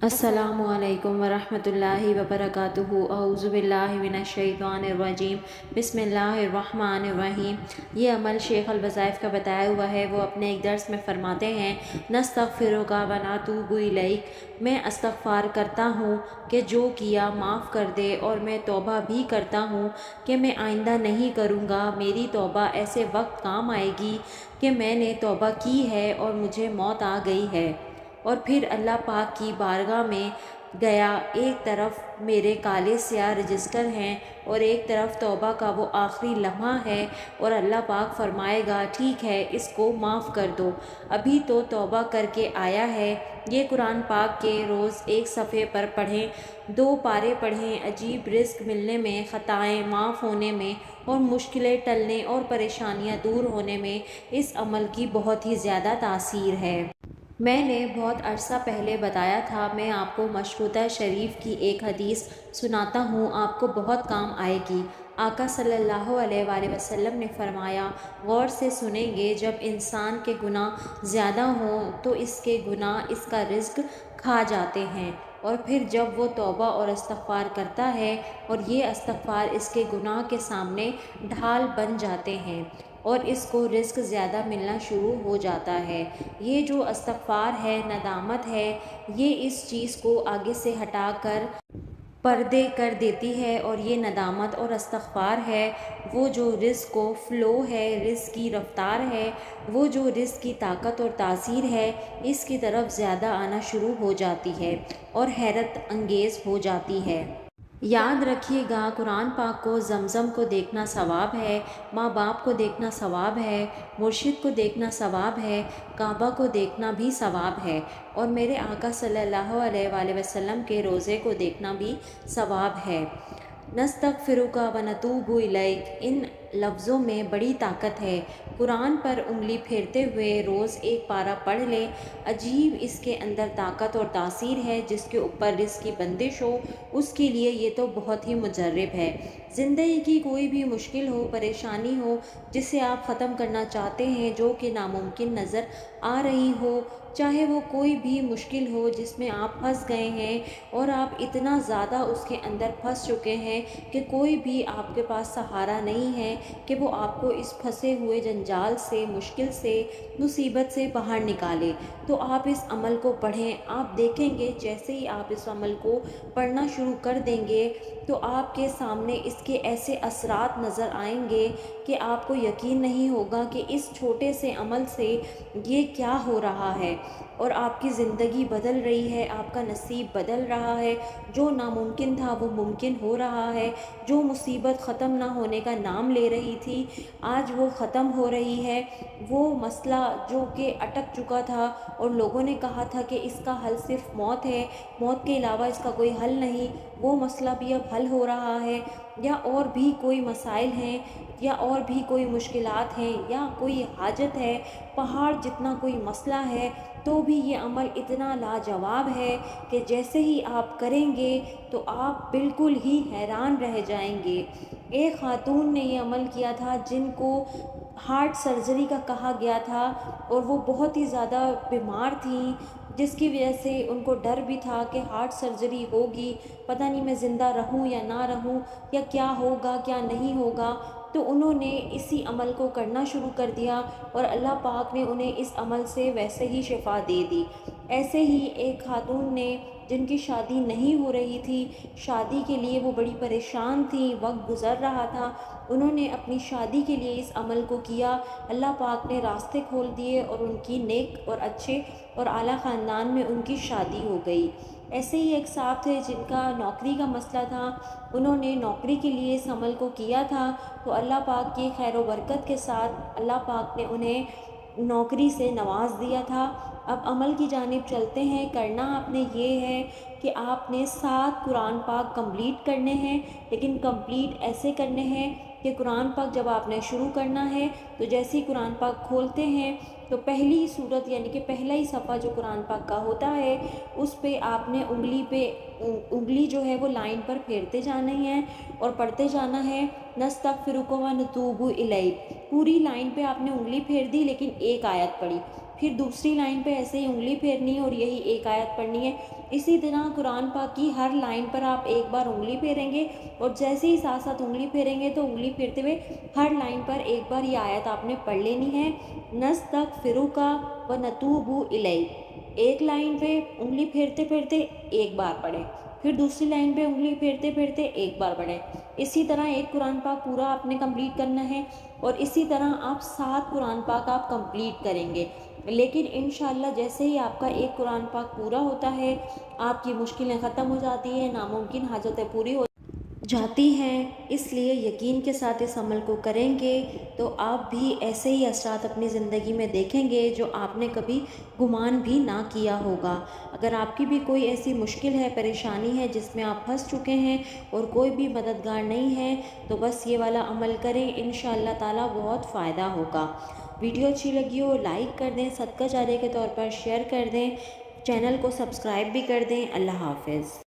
السلام علیکم ورحمۃ اللہ وبرکاتہ۔ اعوذ باللہ من الشیطان الرجیم، بسم اللہ الرحمن الرحیم۔ یہ عمل شیخ الوظائف کا بتایا ہوا ہے۔ وہ اپنے ایک درس میں فرماتے ہیں، نستغفرک ونتوب الیک، میں استغفار کرتا ہوں کہ جو کیا معاف کر دے، اور میں توبہ بھی کرتا ہوں کہ میں آئندہ نہیں کروں گا۔ میری توبہ ایسے وقت کام آئے گی کہ میں نے توبہ کی ہے اور مجھے موت آ گئی ہے، اور پھر اللہ پاک کی بارگاہ میں گیا۔ ایک طرف میرے کالے سیاہ رجسٹر ہیں اور ایک طرف توبہ کا وہ آخری لمحہ ہے، اور اللہ پاک فرمائے گا ٹھیک ہے، اس کو معاف کر دو، ابھی تو توبہ کر کے آیا ہے۔ یہ قرآن پاک کے روز ایک صفحے پر پڑھیں، 2 پارے پڑھیں۔ عجیب رزق ملنے میں، خطائیں معاف ہونے میں، اور مشکلیں ٹلنے اور پریشانیاں دور ہونے میں اس عمل کی بہت ہی زیادہ تاثیر ہے۔ میں نے بہت عرصہ پہلے بتایا تھا، میں آپ کو مشروطہ شریف کی ایک حدیث سناتا ہوں، آپ کو بہت کام آئے گی۔ آقا صلی اللہ علیہ وآلہ وسلم نے فرمایا، غور سے سنیں گے، جب انسان کے گناہ زیادہ ہوں تو اس کے گناہ اس کا رزق کھا جاتے ہیں، اور پھر جب وہ توبہ اور استغفار کرتا ہے، اور یہ استغفار اس کے گناہ کے سامنے ڈھال بن جاتے ہیں، اور اس کو رزق زیادہ ملنا شروع ہو جاتا ہے۔ یہ جو استغفار ہے، ندامت ہے، یہ اس چیز کو آگے سے ہٹا کر پردے کر دیتی ہے، اور یہ ندامت اور استغفار ہے وہ جو رزق کو فلو ہے، رزق کی رفتار ہے، وہ جو رزق کی طاقت اور تاثیر ہے، اس کی طرف زیادہ آنا شروع ہو جاتی ہے اور حیرت انگیز ہو جاتی ہے۔ یاد رکھیے گا، قرآن پاک کو، زمزم کو دیکھنا ثواب ہے، ماں باپ کو دیکھنا ثواب ہے، مرشد کو دیکھنا ثواب ہے، کعبہ کو دیکھنا بھی ثواب ہے، اور میرے آقا صلی اللہ علیہ وآلہ وسلم کے روزے کو دیکھنا بھی ثواب ہے۔ نستغفرک ونتوب الیک، ان لفظوں میں بڑی طاقت ہے۔ قرآن پر انگلی پھیرتے ہوئے روز ایک پارہ پڑھ لیں، عجیب اس کے اندر طاقت اور تاثیر ہے۔ جس کے اوپر رزق کی بندش ہو، اس کے لیے یہ تو بہت ہی مجرب ہے۔ زندگی کی کوئی بھی مشکل ہو، پریشانی ہو، جسے آپ ختم کرنا چاہتے ہیں، جو کہ ناممکن نظر آ رہی ہو، چاہے وہ کوئی بھی مشکل ہو جس میں آپ پھنس گئے ہیں، اور آپ اتنا زیادہ اس کے اندر پھنس چکے ہیں کہ کوئی بھی آپ کے پاس سہارا نہیں ہے کہ وہ آپ کو اس پھنسے ہوئے جنجال سے، مشکل سے، مصیبت سے باہر نکالے، تو آپ اس عمل کو پڑھیں۔ آپ دیکھیں گے جیسے ہی آپ اس عمل کو پڑھنا شروع کر دیں گے تو آپ کے سامنے اس کے ایسے اثرات نظر آئیں گے کہ آپ کو یقین نہیں ہوگا کہ اس چھوٹے سے عمل سے یہ کیا ہو رہا ہے، اور آپ کی زندگی بدل رہی ہے، آپ کا نصیب بدل رہا ہے، جو ناممکن تھا وہ ممکن ہو رہا ہے، جو مصیبت ختم نہ ہونے کا نام لے رہی تھی آج وہ ختم ہو رہی ہے، وہ مسئلہ جو کہ اٹک چکا تھا اور لوگوں نے کہا تھا کہ اس کا حل صرف موت ہے، موت کے علاوہ اس کا کوئی حل نہیں، وہ مسئلہ بھی اب حل ہو رہا ہے، یا اور بھی کوئی مسائل ہیں، یا اور بھی کوئی مشکلات ہیں، یا کوئی حاجت ہے، پہاڑ جتنا کوئی مسئلہ ہے، تو بھی یہ عمل اتنا لاجواب ہے کہ جیسے ہی آپ کریں گے تو آپ بالکل ہی حیران رہ جائیں گے۔ ایک خاتون نے یہ عمل کیا تھا جن کو ہارٹ سرجری کا کہا گیا تھا، اور وہ بہت ہی زیادہ بیمار تھیں، جس کی وجہ سے ان کو ڈر بھی تھا کہ ہارٹ سرجری ہوگی، پتہ نہیں میں زندہ رہوں یا نہ رہوں، یا کیا ہوگا کیا نہیں ہوگا، تو انہوں نے اسی عمل کو کرنا شروع کر دیا، اور اللہ پاک نے انہیں اس عمل سے ویسے ہی شفا دے دی۔ ایسے ہی ایک خاتون نے، جن کی شادی نہیں ہو رہی تھی، شادی کے لیے وہ بڑی پریشان تھیں، وقت گزر رہا تھا، انہوں نے اپنی شادی کے لیے اس عمل کو کیا، اللہ پاک نے راستے کھول دیے، اور ان کی نیک اور اچھے اور اعلیٰ خاندان میں ان کی شادی ہو گئی۔ ایسے ہی ایک صاحب تھے جن کا نوکری کا مسئلہ تھا، انہوں نے نوکری کے لیے اس عمل کو کیا تھا، تو اللہ پاک کی خیر و برکت کے ساتھ اللہ پاک نے انہیں نوکری سے نواز دیا تھا۔ اب عمل کی جانب چلتے ہیں۔ کرنا آپ نے یہ ہے کہ آپ نے 7 قرآن پاک کمپلیٹ کرنے ہیں، لیکن کمپلیٹ ایسے کرنے ہیں کہ قرآن پاک جب آپ نے شروع کرنا ہے تو جیسے ہی قرآن پاک کھولتے ہیں تو پہلی صورت یعنی کہ پہلا ہی صفحہ جو قرآن پاک کا ہوتا ہے، اس پہ آپ نے انگلی جو ہے وہ لائن پر پھیرتے جانا ہے اور پڑھتے جانا ہے، نستغفرک ونتوب الیک۔ پوری لائن پہ آپ نے انگلی پھیر دی لیکن ایک آیت پڑھی، پھر دوسری لائن پہ ایسے ہی انگلی پھیرنی ہے اور یہی ایک آیت پڑھنی ہے۔ اسی طرح قرآن پاک کی ہر لائن پر آپ ایک بار انگلی پھیریں گے اور جیسے ہی ساتھ ساتھ انگلی پھیریں گے تو انگلی پھیرتے ہوئے ہر لائن پر ایک بار یہ آیت آپ نے پڑھ لینی ہے، نستغفرک ونتوب الیک۔ ایک لائن پہ انگلی پھیرتے پھیرتے ایک بار پڑھیں، پھر دوسری لائن پہ انگلی پھیرتے پھیرتے ایک بار پڑھیں۔ اسی طرح ایک قرآن پاک پورا آپ نے کمپلیٹ کرنا ہے اور اسی طرح آپ 7 قرآن پاک آپ کمپلیٹ کریں گے۔ لیکن انشاءاللہ جیسے ہی آپ کا ایک قرآن پاک پورا ہوتا ہے، آپ کی مشکلیں ختم ہو جاتی ہیں، ناممکن حاجتیں پوری ہو جاتی ہیں۔ اس لیے یقین کے ساتھ اس عمل کو کریں گے تو آپ بھی ایسے ہی اثرات اپنی زندگی میں دیکھیں گے جو آپ نے کبھی گمان بھی نہ کیا ہوگا۔ اگر آپ کی بھی کوئی ایسی مشکل ہے، پریشانی ہے جس میں آپ پھنس چکے ہیں اور کوئی بھی مددگار نہیں ہے تو بس یہ والا عمل کریں، انشاءاللہ تعالی بہت فائدہ ہوگا۔ ویڈیو اچھی لگی ہو لائک کر دیں، صدقہ جاریہ کے طور پر شیئر کر دیں، چینل کو سبسکرائب بھی کر دیں۔ اللہ حافظ۔